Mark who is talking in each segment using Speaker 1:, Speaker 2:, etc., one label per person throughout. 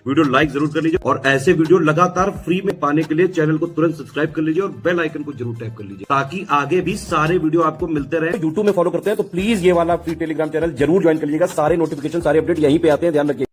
Speaker 1: Video like जरूर कर लीजिए और ऐसे वीडियो लगातार फ्री में पाने के लिए चैनल को तुरंत सब्सक्राइब कर लीजिए और बेल आइकन को जरूर टैप कर लीजिए ताकि आगे भी सारे वीडियो आपको मिलते रहे। यूट्यूब में फॉलो करते हैं तो प्लीज ये वाला फ्री टेलीग्राम चैनल जरूर ज्वाइन कर लीजिएगा। सारे नोटिफिकेशन सारे अपडेट यहीं पे आते हैं, ध्यान रखिए।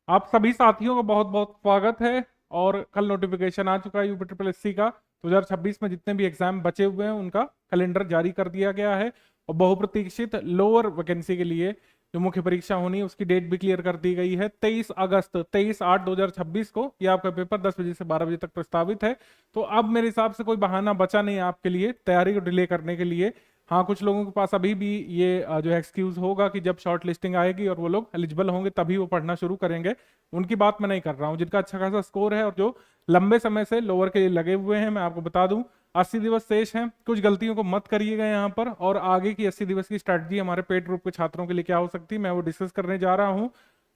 Speaker 2: आप सभी साथियों का बहुत बहुत स्वागत है। और कल नोटिफिकेशन आ चुका है यूपी ट्रिपल एससी का 2026 में जितने भी एग्जाम बचे हुए हैं उनका कैलेंडर जारी कर दिया गया है और बहुप्रतीक्षित लोअर वैकेंसी के लिए जो मुख्य परीक्षा होनी है उसकी डेट भी क्लियर कर दी गई है। 23/8/2026 को यह आपका पेपर 10 बजे से 12 बजे तक प्रस्तावित है। तो अब मेरे हिसाब से कोई बहाना बचा नहीं है आपके लिए तैयारी को डिले करने के लिए। हाँ, कुछ लोगों के पास अभी भी ये जो एक्सक्यूज होगा कि जब शॉर्ट लिस्टिंग आएगी और वो लोग एलिजिबल होंगे तभी वो पढ़ना शुरू करेंगे। उनकी बात मैं नहीं कर रहा हूँ। जिनका अच्छा खासा स्कोर है और जो लंबे समय से लोअर के लिए लगे हुए हैं, मैं आपको बता दूं 80 दिवस शेष हैं। कुछ गलतियों को मत करिएगा यहाँ पर। और आगे की 80 दिवस की स्ट्रैटेजी हमारे पेड ग्रुप के छात्रों के लिए क्या हो सकती है, मैं वो डिस्कस करने जा रहा हूँ।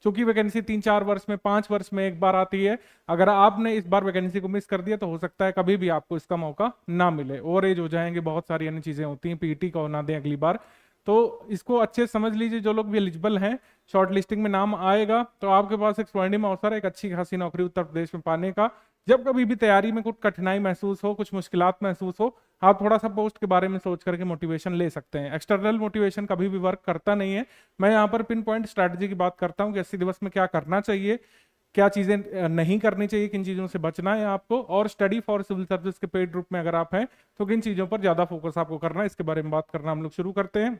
Speaker 2: चूंकि वैकेंसी 3-4 वर्ष में 5 वर्ष में एक बार आती है। अगर आपने इस बार वैकेंसी को मिस कर दिया तो हो सकता है कभी भी आपको इसका मौका ना मिले। ओवर एज हो जाएंगे, बहुत सारी अन्य चीजें होती हैं, पीटी को ना दें अगली बार। तो इसको अच्छे से समझ लीजिए। जो लोग भी एलिजिबल हैं, शॉर्ट लिस्टिंग में नाम आएगा तो आपके पास एक स्वर्णिम अवसर है एक अच्छी खासी नौकरी उत्तर प्रदेश में पाने का। जब कभी भी तैयारी में कुछ कठिनाई महसूस हो, कुछ मुश्किलात महसूस हो, आप थोड़ा सा पोस्ट के बारे में सोच करके मोटिवेशन ले सकते हैं। एक्सटर्नल मोटिवेशन कभी भी वर्क करता नहीं है। मैं यहाँ पर पिन पॉइंट स्ट्रैटेजी की बात करता हूँ कि 80 दिवस में क्या करना चाहिए, क्या चीजें नहीं करनी चाहिए, किन चीजों से बचना है आपको। और स्टडी फॉर सिविल सर्विस के पेड ग्रुप में अगर आप हैं तो किन चीजों पर ज्यादा फोकस आपको करना है, इसके बारे में बात करना हम लोग शुरू करते हैं।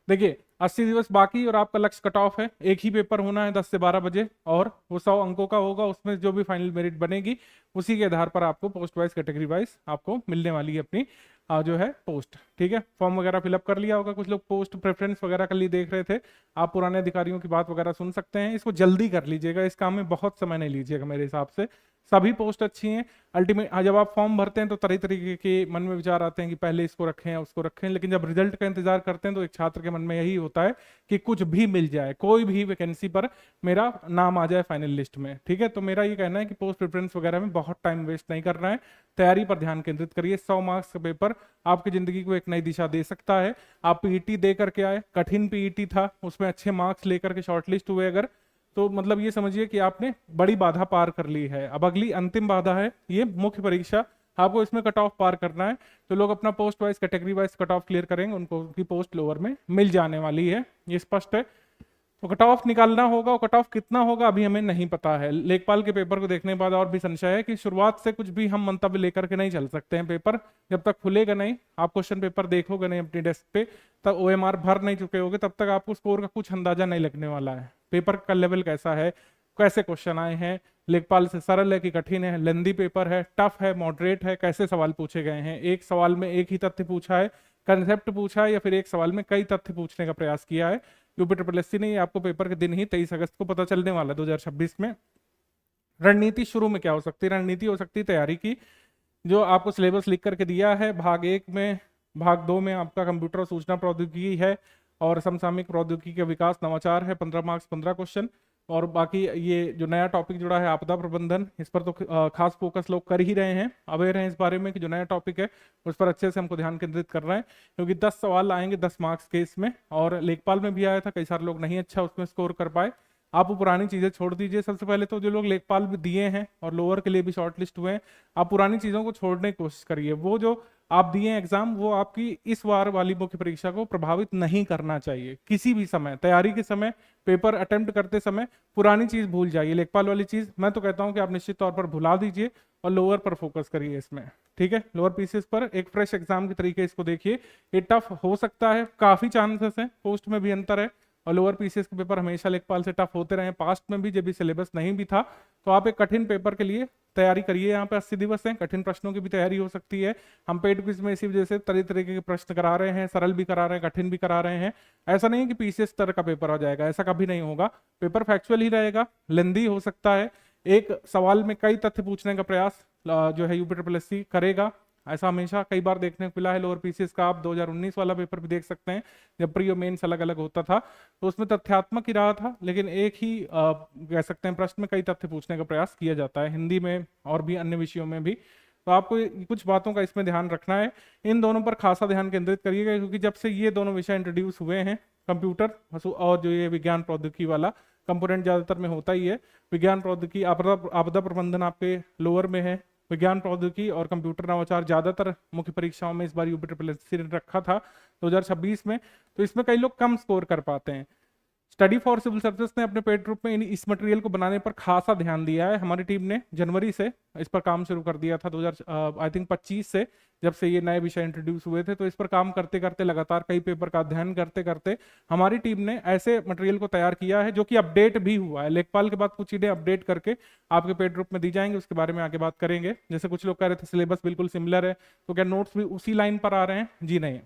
Speaker 2: देखिए 80 दिवस बाकी और आपका लक्ष्य कट ऑफ है। एक ही पेपर होना है 10 से 12 बजे और वो 100 अंकों का होगा। उसमें जो भी फाइनल मेरिट बनेगी उसी के आधार पर आपको पोस्ट वाइज कैटेगरी वाइज आपको मिलने वाली है अपनी जो है पोस्ट। ठीक है, फॉर्म वगैरह फिलअप कर लिया होगा। कुछ लोग पोस्ट प्रेफरेंस वगैरह के लिए देख रहे थे, आप पुराने अधिकारियों की बात वगैरह सुन सकते हैं। इसको जल्दी कर लीजिएगा, इस काम में बहुत समय नहीं लीजिएगा मेरे हिसाब से। सभी पोस्ट अच्छी हैं। अल्टीमेट जब आप फॉर्म भरते हैं तो तरह तरीके के मन में विचार आते हैं कि पहले इसको रखें या उसको रखें, लेकिन जब रिजल्ट का इंतजार करते हैं तो एक छात्र के मन में यही होता है कि कुछ भी मिल जाए, कोई भी वैकेंसी पर मेरा नाम आ जाए फाइनल लिस्ट में। ठीक है, तो मेरा ये कहना है कि पोस्ट प्रेफरेंस वगैरह में बहुत टाइम वेस्ट नहीं करना है, तैयारी पर ध्यान केंद्रित करिए। 100 मार्क्स का पेपर आपकी जिंदगी को एक नई दिशा दे सकता है। आप पीईटी दे करके आए, कठिन पीईटी था, उसमें अच्छे मार्क्स लेकर के शॉर्टलिस्ट हुए अगर, तो मतलब ये समझिए कि आपने बड़ी बाधा पार कर ली है। अब अगली अंतिम बाधा है ये मुख्य परीक्षा। आपको इसमें कट ऑफ पार करना है। तो लोग अपना post wise category wise cut off clear करेंगे, उनको उनकी पोस्ट लोअर में मिल जाने वाली है, ये स्पष्ट है। तो कट ऑफ निकालना होगा और कट ऑफ कितना होगा अभी हमें नहीं पता है। लेखपाल के पेपर को देखने के बाद और भी संशय है कि शुरुआत से कुछ भी हम मंतव्य लेकर के नहीं चल सकते हैं। पेपर जब तक खुलेगा नहीं, आप क्वेश्चन पेपर देखोगे नहीं अपनी डेस्क पे, तब ओएमआर भर नहीं चुके होगे, तब तक आपको स्कोर का कुछ अंदाजा नहीं लगने वाला है। पेपर का लेवल कैसा है, कैसे क्वेश्चन आए हैं, लेखपाल से सरल है कि कठिन है, लेंदी पेपर है, टफ है, मॉडरेट है, कैसे सवाल पूछे गए हैं, एक सवाल में एक ही तथ्य पूछा है, कंसेप्ट पूछा है, या फिर एक सवाल में कई तथ्य पूछने का प्रयास किया है। यूपी ट्रिपल एससी ने आपको पेपर के दिन ही 23 अगस्त को पता चलने वाला है 2026 में। रणनीति शुरू में क्या हो सकती है, रणनीति हो सकती है तैयारी की। जो आपको सिलेबस लिख करके दिया है, भाग 1 में, भाग 2 में आपका कंप्यूटर और सूचना प्रौद्योगिकी है और समसामयिक प्रौद्योगिकी का विकास नवाचार है, 15 मार्क्स 15 क्वेश्चन। और बाकी ये जो नया टॉपिक जुड़ा है आपदा प्रबंधन, इस पर तो खास फोकस लोग कर ही रहे हैं, अवेयर हैं इस बारे में कि जो नया टॉपिक है उस पर अच्छे से हमको ध्यान केंद्रित करना है, क्योंकि 10 सवाल आएंगे 10 मार्क्स के इसमें। और लेखपाल में भी आया था, कई सारे लोग नहीं अच्छा उसमें स्कोर कर पाए। आप वो पुरानी चीजें छोड़ दीजिए। सबसे पहले तो जो लोग लेखपाल भी दिए हैं और लोअर के लिए भी शॉर्ट लिस्ट हुए हैं, आप पुरानी चीजों को छोड़ने की कोशिश करिए। वो जो आप दिए एग्जाम, वो आपकी इस बार वाली मुख्य परीक्षा को प्रभावित नहीं करना चाहिए। किसी भी समय, तैयारी के समय, पेपर अटेम्प्ट करते समय पुरानी चीज भूल जाइए। लेखपाल वाली चीज मैं तो कहता हूं कि आप निश्चित तौर पर भुला दीजिए और लोअर पर फोकस करिए इसमें। ठीक है, लोअर पीसेस पर एक फ्रेश एग्जाम के तरीके इसको देखिए। ये टफ हो सकता है, काफी चांसेस है, पोस्ट में भी अंतर है और लोअर पीसीएस के पेपर हमेशा लेखपाल से टफ होते रहे पास्ट में भी, जब भी सिलेबस नहीं भी था। तो आप एक कठिन पेपर के लिए तैयारी करिए। यहाँ पे 80 दिवस हैं, कठिन प्रश्नों की भी तैयारी हो सकती है। हम पेड क्विज में इसी वजह से तरह तरीके के प्रश्न करा रहे हैं, सरल भी करा रहे हैं, कठिन भी करा रहे हैं। ऐसा नहीं है कि पीसीएस स्तर का पेपर आ जाएगा, ऐसा कभी नहीं होगा। पेपर फैक्चुअल ही रहेगा, लेंदी हो सकता है, एक सवाल में कई तथ्य पूछने का प्रयास जो है यूपी ट्रिपल एससी करेगा। ऐसा हमेशा कई बार देखने को मिला है। लोअर पीसीएस का आप 2019 वाला पेपर भी देख सकते हैं, जब प्री और मेंस अलग अलग होता था, तो उसमें तथ्यात्मक ही रहा था, लेकिन एक ही कह सकते हैं प्रश्न में कई तथ्य पूछने का प्रयास किया जाता है, हिंदी में और भी अन्य विषयों में भी। तो आपको कुछ बातों का इसमें ध्यान रखना है। इन दोनों पर खासा ध्यान केंद्रित करिएगा, क्योंकि जब से ये दोनों विषय इंट्रोड्यूस हुए हैं, कंप्यूटर और जो ये विज्ञान प्रौद्योगिकी वाला, कंपोनेंट ज्यादातर में होता ही है। विज्ञान प्रौद्योगिकी, आपदा प्रबंधन आपके लोअर में है। विज्ञान प्रौद्योगिकी और कंप्यूटर नवाचार ज्यादातर मुख्य परीक्षाओं में इस बार यूपी ट्रिपल एसएससी ने रखा था 2026 में, तो इसमें कई लोग कम स्कोर कर पाते हैं। स्टडी फॉर सिविल सर्विसेज ने अपने पेड ग्रुप में इस मटेरियल को बनाने पर खासा ध्यान दिया है। हमारी टीम ने जनवरी से इस पर काम शुरू कर दिया था 2025 से, जब से ये नए विषय इंट्रोड्यूस हुए थे। तो इस पर काम करते करते, लगातार कई पेपर का अध्ययन करते करते हमारी टीम ने ऐसे मटेरियल को तैयार किया है जो कि अपडेट भी हुआ है। लेखपाल के बाद कुछ चीजें अपडेट करके आपके पेड ग्रुप में दी जाएंगी, उसके बारे में आगे बात करेंगे। जैसे कुछ लोग कह रहे थे सिलेबस बिल्कुल सिमिलर है, तो क्या नोट्स भी उसी लाइन पर आ रहे हैं? जी नहीं,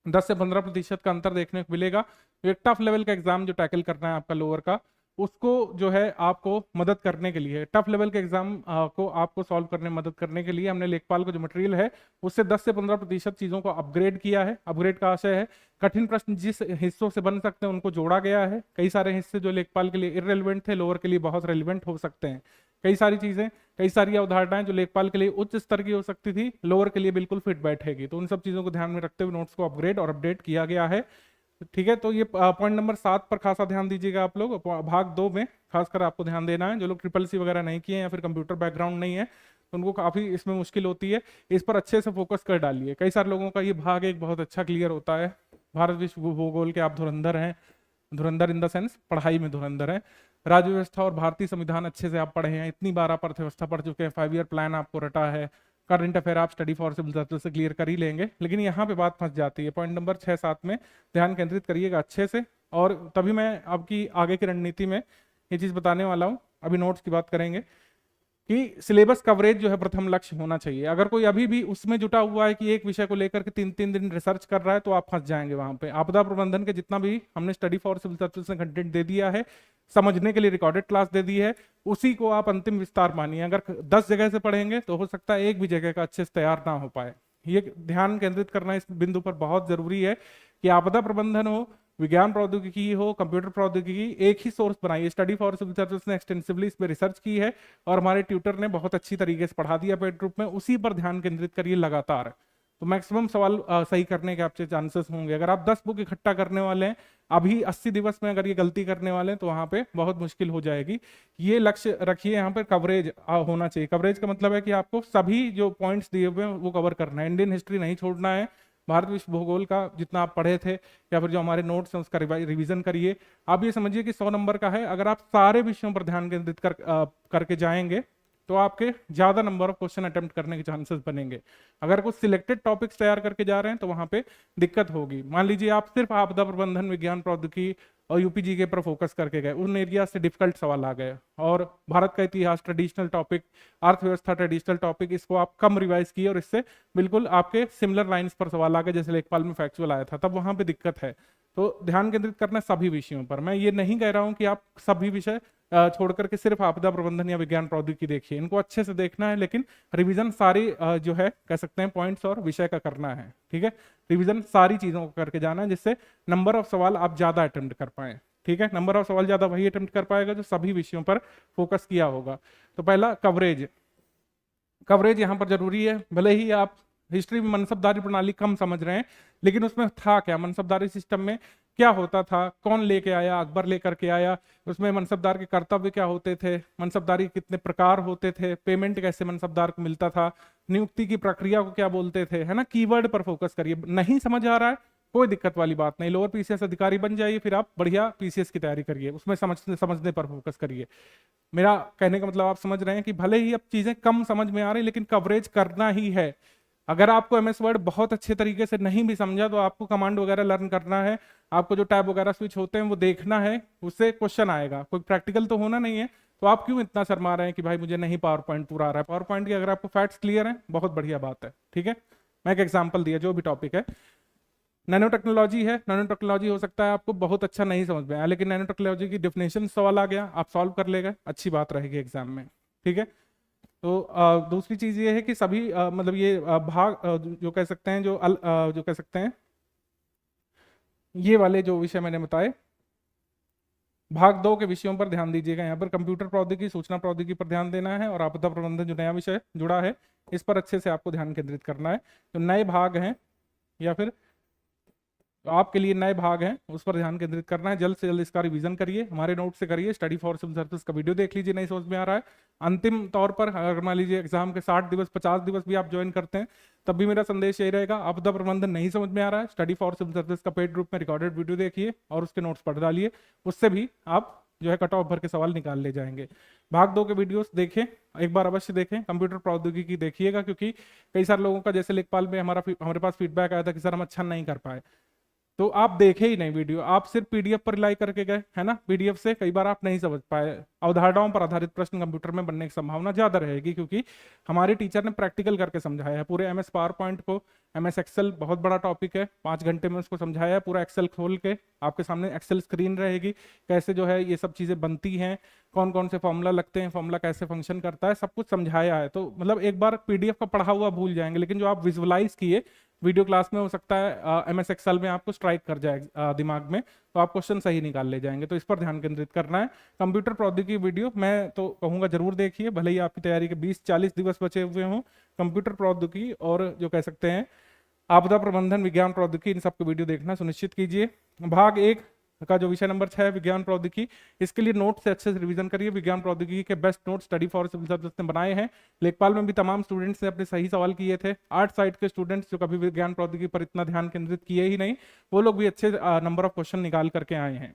Speaker 2: 10 से 15% का अंतर देखने को मिलेगा। तो एक टफ लेवल का एग्जाम जो टैकल करना है आपका लोअर का, उसको जो है आपको मदद करने के लिए, टफ लेवल के एग्जाम को आपको सॉल्व करने में मदद करने के लिए हमने लेखपाल को जो मटेरियल है उससे 10 से 15% चीजों को अपग्रेड किया है। अपग्रेड का आशय है कठिन प्रश्न जिस हिस्सों से बन सकते हैं उनको जोड़ा गया है। कई सारे हिस्से जो लेखपाल के लिए इररिलेवेंट थे, लोअर के लिए बहुत रेलिवेंट हो सकते हैं। कई सारी चीजें, कई सारी अवधारणाएं जो लेखपाल के लिए उच्च स्तर की हो सकती थी, लोअर के लिए बिल्कुल फिट बैठेगी। तो उन सब चीजों को ध्यान में रखते हुए नोट्स को अपग्रेड और अपडेट किया गया है। ठीक है, तो ये पॉइंट नंबर 7 पर खासा ध्यान दीजिएगा आप लोग। भाग 2 में खासकर आपको ध्यान देना है। जो लोग ट्रिपल सी वगैरह नहीं किए या फिर कंप्यूटर बैकग्राउंड नहीं है, तो उनको काफी इसमें मुश्किल होती है। इस पर अच्छे से फोकस कर डालिए। कई सारे लोगों का ये भाग एक बहुत अच्छा क्लियर होता है। भारत विश्व भूगोल के आप धुरंधर हैं, धुरंधर इन द सेंस पढ़ाई में धुरंधर हैं। राज्य व्यवस्था और भारतीय संविधान अच्छे से आप पढ़े हैं, इतनी बार आप अर्थव्यवस्था पढ़ चुके हैं, 5 ईयर प्लान आपको रटा है, करंट अफेयर आप स्टडी फॉर सिविल सर्विस से क्लियर कर ही लेंगे। लेकिन यहाँ पे बात फंस जाती है। पॉइंट नंबर 6-7 में ध्यान केंद्रित करिएगा अच्छे से, और तभी मैं आपकी आगे की रणनीति में ये चीज बताने वाला हूँ। अभी नोट्स की बात करेंगे कि सिलेबस कवरेज जो है प्रथम लक्ष्य होना चाहिए। अगर कोई अभी भी उसमें जुटा हुआ है कि एक विषय को लेकर के 3-3 दिन रिसर्च कर रहा है, तो आप फंस जाएंगे वहां पे। आपदा प्रबंधन के जितना भी हमने स्टडी फॉर सिविल सर्विस में कंटेंट दे दिया है, समझने के लिए रिकॉर्डेड क्लास दे दी है, उसी को आप अंतिम विस्तार मानिए। अगर 10 जगह से पढ़ेंगे तो हो सकता है एक भी जगह का अच्छे से तैयार ना हो पाए। ये ध्यान केंद्रित करना इस बिंदु पर बहुत जरूरी है कि आपदा प्रबंधन हो, विज्ञान प्रौद्योगिकी हो, कंप्यूटर प्रौद्योगिकी, एक ही सोर्स बनाइए। स्टडी फॉर सिविल सर्विस ने एक्सटेंसिवली इस पर रिसर्च की है और हमारे ट्यूटर ने बहुत अच्छी तरीके से पढ़ा दिया पेड ग्रुप में। उसी पर ध्यान केंद्रित करिए लगातार, तो मैक्सिमम सवाल सही करने के आपसे चांसेस होंगे। अगर आप 10 बुक इकट्ठा करने वाले हैं अभी 80 दिवस में, अगर ये गलती करने वाले हैं, तो वहां पे बहुत मुश्किल हो जाएगी। ये लक्ष्य रखिए। यहाँ पर कवरेज होना चाहिए। कवरेज का मतलब है कि आपको सभी जो पॉइंट्स दिए हुए हैं वो कवर करना है। इंडियन हिस्ट्री नहीं छोड़ना है। भारत विश्व भूगोल का जितना आप पढ़े थे या फिर जो हमारे नोट्स हैं उसका रिवीजन करिए। आप ये समझिए कि 100 नंबर का है, अगर आप सारे विषयों पर ध्यान केंद्रित करके जाएंगे तो आपके ज्यादा नंबर ऑफ क्वेश्चन अटेम्प्ट करने के चांसेस बनेंगे। अगर कुछ सिलेक्टेड टॉपिक्स तैयार करके जा रहे हैं तो वहां पे दिक्कत होगी। मान लीजिए आप सिर्फ आपदा प्रबंधन, विज्ञान प्रौद्योगिकी और यूपीजी के पर फोकस करके गए, उन एरिया से डिफिकल्ट सवाल आ गए, और भारत का इतिहास ट्रेडिशनल टॉपिक, अर्थव्यवस्था ट्रेडिशनल टॉपिक, इसको आप कम रिवाइज किए और इससे बिल्कुल आपके सिमिलर लाइंस पर सवाल आ गए, जैसे लेखपाल में फैक्चुअल आया था, तब वहां पे दिक्कत है। तो ध्यान केंद्रित करना सभी विषयों पर। मैं ये नहीं कह रहा हूं कि आप सभी विषय छोड़ करके सिर्फ आपदा प्रबंधन या विज्ञान प्रौद्योगिकी देखिए, इनको अच्छे से देखना है, लेकिन रिवीजन सारी जो है कह सकते हैं पॉइंट्स और विषय का करना है। ठीक है, रिवीजन सारी चीजों को करके जाना है जिससे नंबर ऑफ सवाल आप ज्यादा अटेम्प्ट कर पाए। ठीक है, नंबर ऑफ सवाल ज्यादा वही अटेम्प्ट कर पाएगा जो सभी विषयों पर फोकस किया होगा। तो पहला कवरेज, कवरेज यहाँ पर जरूरी है। भले ही आप हिस्ट्री में मनसबदारी प्रणाली कम समझ रहे हैं, लेकिन उसमें था क्या, मनसबदारी सिस्टम में क्या होता था, कौन लेके आया, अकबर लेकर के आया, उसमें मनसबदार के कर्तव्य क्या होते थे, मनसबदारी कितने प्रकार होते थे, पेमेंट कैसे मनसबदार को मिलता था, नियुक्ति की प्रक्रिया को क्या बोलते थे, है ना। कीवर्ड पर फोकस करिए। नहीं समझ आ रहा है कोई दिक्कत वाली बात नहीं, लोअर पीसीएस अधिकारी बन जाइए, फिर आप बढ़िया पीसीएस की तैयारी करिए, उसमें समझने पर फोकस करिए। मेरा कहने का मतलब आप समझ रहे हैं कि भले ही अब चीजें कम समझ में आ रही, लेकिन कवरेज करना ही है। अगर आपको एमएस वर्ड बहुत अच्छे तरीके से नहीं भी समझा तो आपको कमांड वगैरह लर्न करना है, आपको जो टैब वगैरह स्विच होते हैं वो देखना है, उससे क्वेश्चन आएगा। कोई प्रैक्टिकल तो होना नहीं है, तो आप क्यों इतना शर्मा रहे हैं कि भाई मुझे नहीं पावर पॉइंट पूरा आ रहा है। पावर पॉइंट की अगर आपको फैक्ट्स क्लियर है, बहुत बढ़िया बात है। ठीक है, मैं एक एग्जाम्पल दिया, जो भी टॉपिक है, नैनो टेक्नोलॉजी है। नैनो टेक्नोलॉजी हो सकता है आपको बहुत अच्छा नहीं समझ में आया, लेकिन नैनो टेक्नोलॉजी की डेफिनेशन सवाल आ गया, आप सॉल्व कर लेगा, अच्छी बात रहेगी एग्जाम में। ठीक है, तो दूसरी चीज ये है कि सभी मतलब ये भाग जो कह सकते हैं जो कह सकते हैं ये वाले जो विषय मैंने बताए, भाग 2 के विषयों पर ध्यान दीजिएगा। यहाँ पर कंप्यूटर प्रौद्योगिकी, सूचना प्रौद्योगिकी पर ध्यान देना है, और आपदा प्रबंधन जो नया विषय जुड़ा है इस पर अच्छे से आपको ध्यान केंद्रित करना है। तो नए भाग हैं या फिर तो आपके लिए नए भाग हैं, उस पर ध्यान केंद्रित करना है। जल्द से जल्द इसका रिवीजन करिए, हमारे नोट से करिए। स्टडी फॉर सिविल सर्विस का वीडियो देख लीजिए, नहीं समझ में आ रहा है। अंतिम तौर पर अगर मान लीजिए एग्जाम के 60 दिवस 50 दिवस भी आप ज्वाइन करते हैं, तब भी मेरा संदेश यही रहेगा, आपदा प्रबंधन नहीं समझ में आ रहा है, स्टडी फॉर सिविल सर्विस का पेड ग्रुप में रिकॉर्डेड वीडियो देखिए और उसके नोट्स पढ़ डालिए। उससे भी आप जो है कट ऑफ भर के सवाल निकाल ले जाएंगे। भाग 2 के वीडियोस देखें, एक बार अवश्य देखें। कंप्यूटर प्रौद्योगिकी देखिएगा, क्योंकि कई सारे लोगों का, जैसे लेखपाल में हमारे पास फीडबैक आया था कि सर हम अच्छा नहीं कर पाए, तो आप देखे ही नहीं वीडियो, आप सिर्फ पीडीएफ पर रिलाई करके गए, है ना। पीडीएफ से कई बार आप नहीं समझ पाए। अवधारणाओं पर आधारित प्रश्न कंप्यूटर में बनने की संभावना ज्यादा रहेगी, क्योंकि हमारे टीचर ने प्रैक्टिकल करके समझाया है पूरे एमएस पावर पॉइंट को। एमएस एक्सेल बहुत बड़ा टॉपिक है, 5 घंटे में उसको समझाया है पूरा। एक्सेल खोल के आपके सामने एक्सेल स्क्रीन रहेगी, कैसे जो है ये सब चीजें बनती हैं, कौन कौन से फॉर्मूला लगते हैं, फॉर्मूला कैसे फंक्शन करता है, सब कुछ समझाया है। तो मतलब एक बार पीडीएफ का पढ़ा हुआ भूल जाएंगे, लेकिन जो आप विजुअलाइज किए वीडियो क्लास में, हो सकता है एमएस एक्सेल में आपको स्ट्राइक कर जाए दिमाग में, तो आप क्वेश्चन सही निकाल ले जाएंगे। तो इस पर ध्यान केंद्रित करना है। कंप्यूटर प्रौद्योगिकी वीडियो मैं तो कहूंगा जरूर देखिए, भले ही आपकी तैयारी के 20-40 दिवस बचे हुए हों। कंप्यूटर प्रौद्योगिकी और जो कह सकते हैं आपदा प्रबंधन, विज्ञान प्रौद्योगिकी, इन सब के वीडियो देखना सुनिश्चित कीजिए। भाग 1 का जो विषय नंबर 6 विज्ञान प्रौद्योगिकी, इसके लिए नोट से अच्छे से रिवीजन करिए। विज्ञान प्रौद्योगिकी के best note study for civil service ने बनाए हैं। लेखपाल में भी तमाम स्टूडेंट्स ने अपने सही सवाल किए थे। 8 साइड के स्टूडेंट्स जो कभी विज्ञान प्रौद्योगिकी पर इतना ध्यान केंद्रित किए ही नहीं, वो लोग भी अच्छे नंबर ऑफ क्वेश्चन निकाल करके आए हैं।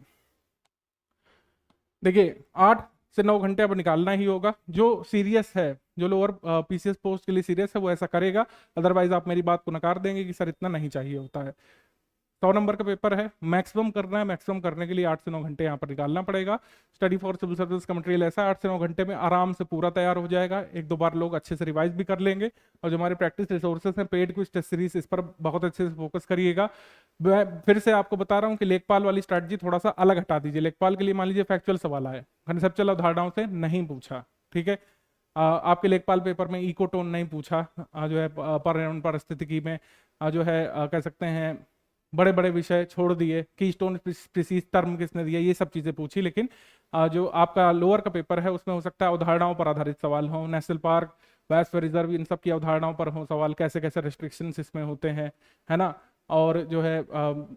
Speaker 2: देखिए 8 से 9 घंटे अब निकालना ही होगा। जो सीरियस है, जो लोअर पीसीएस पोस्ट के लिए सीरियस है, वो ऐसा करेगा। अदरवाइज आप मेरी बात को नकार देंगे कि सर इतना नहीं चाहिए होता है। 100 नंबर का पेपर है, मैक्सिमम करना है। मैक्सिमम करने के लिए 8 से 9 घंटे यहाँ पर निकालना पड़ेगा। स्टडी फॉर सिविल सर्विस का मटेरियल ऐसा है, 8 से 9 घंटे में आराम से पूरा तैयार हो जाएगा। 1-2 बार लोग अच्छे से रिवाइज भी कर लेंगे। और जो हमारे प्रैक्टिस रिसोर्सेस हैं, पेड क्विज टेस्ट सीरीज, इस पर बहुत अच्छे से फोकस करिएगा। मैं फिर से आपको बता रहा हूँ कि लेखपाल वाली स्ट्रैटेजी थोड़ा सा अलग हटा दीजिए। लेखपाल के लिए मान लीजिए फैक्चुअल सवाल आए, कंसेप्चुअल अवधारणाओं से नहीं पूछा, ठीक है। आपके लेखपाल पेपर में इकोटोन नहीं पूछा, जो है पर्यावरण पारिस्थितिकी में जो है कह सकते हैं बड़े बड़े विषय छोड़ दिए। कीस्टोन स्पीसीज टर्म किसने दिया, ये सब चीजें पूछी। लेकिन जो आपका लोअर का पेपर है, उसमें हो सकता है अवधारणाओं पर आधारित सवाल हो, नेशनल पार्क, बायोस्फीयर रिजर्व, इन सब की अवधारणाओं पर हो सवाल, कैसे कैसे रेस्ट्रिक्शंस इसमें होते हैं, है ना। और जो है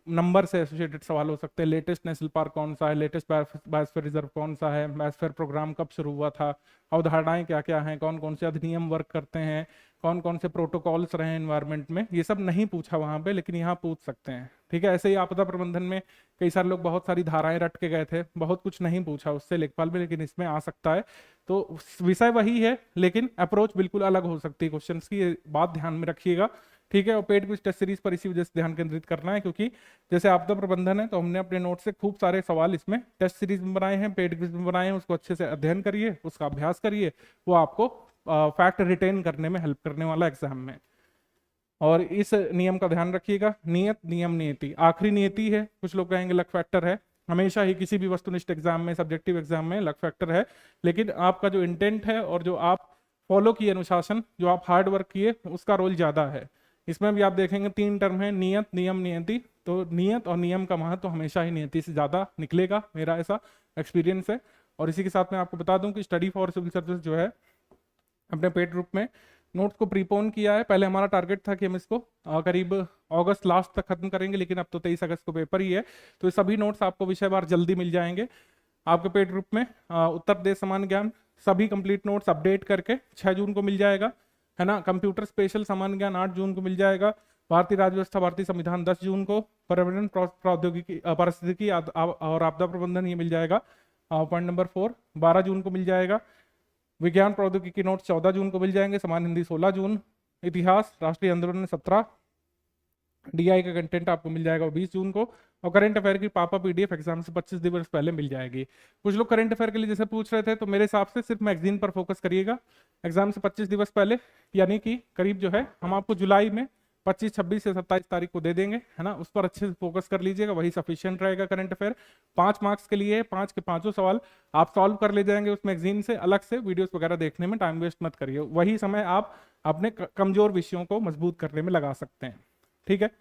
Speaker 2: नंबर से एसोसिएटेड सवाल हो सकते हैं। लेटेस्ट नेशनल पार्क कौन सा है, लेटेस्ट बायोस्फीयर रिजर्व कौन सा है, बायोस्फीयर प्रोग्राम कब शुरू हुआ था, अवधारणाएं क्या क्या हैं, कौन कौन से अधिनियम वर्क करते हैं, कौन कौन से प्रोटोकॉल्स रहे एनवायरनमेंट में, ये सब नहीं पूछा वहां पे, लेकिन यहाँ पूछ सकते हैं, ठीक है। ऐसे ही आपदा प्रबंधन में कई सारे लोग बहुत सारी धाराएं रट के गए थे, बहुत कुछ नहीं पूछा उससे लेखपाल में, लेकिन इसमें आ सकता है। तो विषय वही है, लेकिन अप्रोच बिल्कुल अलग हो सकती है क्वेश्चन की, ये बात ध्यान में रखिएगा, ठीक है। और पेड क्विज टेस्ट सीरीज पर इसी वजह से ध्यान केंद्रित करना है, क्योंकि जैसे आपदा प्रबंधन है, तो हमने अपने नोट से खूब सारे सवाल इसमें टेस्ट सीरीज में बनाए हैं, पेड क्विज में बनाए हैं। उसको अच्छे से अध्ययन करिए, उसका अभ्यास करिए, वो आपको फैक्ट रिटेन करने में हेल्प करने वाला एग्जाम में। और इस नियम का ध्यान रखिएगा, नियत नियम नियति आखिरी नियति है। कुछ लोग कहेंगे लक फैक्टर है, हमेशा ही किसी भी वस्तुनिष्ठ एग्जाम में, सब्जेक्टिव एग्जाम में लक फैक्टर है, लेकिन आपका जो इंटेंट है और जो आप फॉलो किए अनुशासन, जो आप हार्ड वर्क किए, उसका रोल ज्यादा है। इसमें भी आप देखेंगे 3 टर्म है, नियत नियम नियति। तो नियत और नियम का महत्व हमेशा ही नियति से ज्यादा निकलेगा, मेरा ऐसा एक्सपीरियंस है। और इसी के साथ मैं आपको बता दूं कि स्टडी फॉर सिविल सर्विस जो है अपने पेड ग्रुप में नोट्स को प्रीपोन किया है। पहले हमारा टारगेट था कि हम इसको करीब अगस्त लास्ट तक खत्म करेंगे, लेकिन अब तो 23 अगस्त को पेपर ही है, तो ये सभी नोट्स आपको विषयवार जल्दी मिल जाएंगे आपके पेड ग्रुप में। उत्तर प्रदेश सामान्य ज्ञान सभी कंप्लीट नोट्स अपडेट करके 6 जून को मिल जाएगा, है ना। कंप्यूटर स्पेशल सामान्य ज्ञान 8 जून को मिल जाएगा। भारतीय राज्य व्यवस्था, भारतीय संविधान 10 जून को। पर्यावरण प्रौद्योगिकी, पारिस्थितिकी और आपदा प्रबंधन ये मिल जाएगा पॉइंट नंबर 4 12 जून को मिल जाएगा। विज्ञान प्रौद्योगिकी नोट्स 14 जून को मिल जाएंगे, सामान्य हिंदी 16 जून। इतिहास, राष्ट्रीय आंदोलन 17। डीआई का कंटेंट आपको मिल जाएगा 20 जून को। और करंट अफेयर की पापा पीडीएफ एग्जाम से 25 दिवस पहले मिल जाएगी। कुछ लोग करंट अफेयर के लिए जैसे पूछ रहे थे, तो मेरे हिसाब से सिर्फ मैगजीन पर फोकस करिएगा एग्जाम से 25 दिवस पहले, यानी कि करीब जो है हम आपको जुलाई में 25, 26 से 27 तारीख को दे देंगे, है ना। उस पर अच्छे से फोकस कर लीजिएगा, वही सफिशिएंट रहेगा करंट अफेयर। 5 मार्क्स के लिए 5 के 5 सवाल आप सॉल्व कर ले जाएंगे उस मैगजीन से। अलग से वीडियोस वगैरह देखने में टाइम वेस्ट मत करिए, वही समय आप अपने कमजोर विषयों को मजबूत करने में लगा सकते हैं, ठीक है।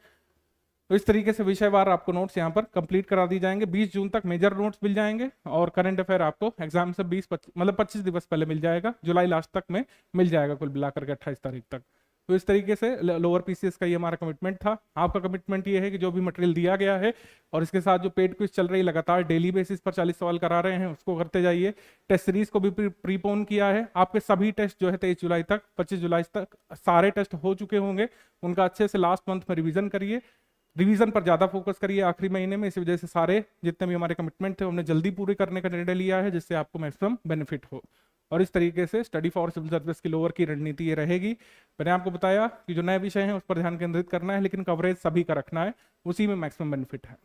Speaker 2: तो इस तरीके से विषयवार आपको नोट्स यहाँ पर कंप्लीट करा दी जाएंगे। 20 जून तक मेजर नोट्स मिल जाएंगे और करंट अफेयर आपको एग्जाम से 25 दिवस पहले मिल जाएगा, जुलाई लास्ट तक में मिल जाएगा कुल मिलाकर के 28 तारीख तक। तो इस तरीके से लोअर पीसीएस का ये हमारा कमिटमेंट था। आपका कमिटमेंट ये है कि जो भी मटेरियल दिया गया है और इसके साथ जो पेड क्विज चल रही है लगातार डेली बेसिस पर 40 सवाल करा रहे हैं, उसको करते जाइए। टेस्ट सीरीज को भी प्रीपोन किया है। आपके सभी टेस्ट जो है 23 जुलाई तक 25 जुलाई तक सारे टेस्ट हो चुके होंगे। उनका अच्छे से लास्ट मंथ में रिवीजन करिए, रिवीजन पर ज्यादा फोकस करिए आखिरी महीने में। इस वजह से सारे जितने भी हमारे कमिटमेंट थे हमने जल्दी पूरे करने का निर्णय लिया है, जिससे आपको मैक्सिमम बेनिफिट हो। और इस तरीके से स्टडी फॉर सिविल सर्विस की लोअर की रणनीति ये रहेगी। मैंने आपको बताया कि जो नए विषय हैं उस पर ध्यान केंद्रित करना है, लेकिन कवरेज सभी का रखना है, उसी में मैक्सिमम बेनिफिट है।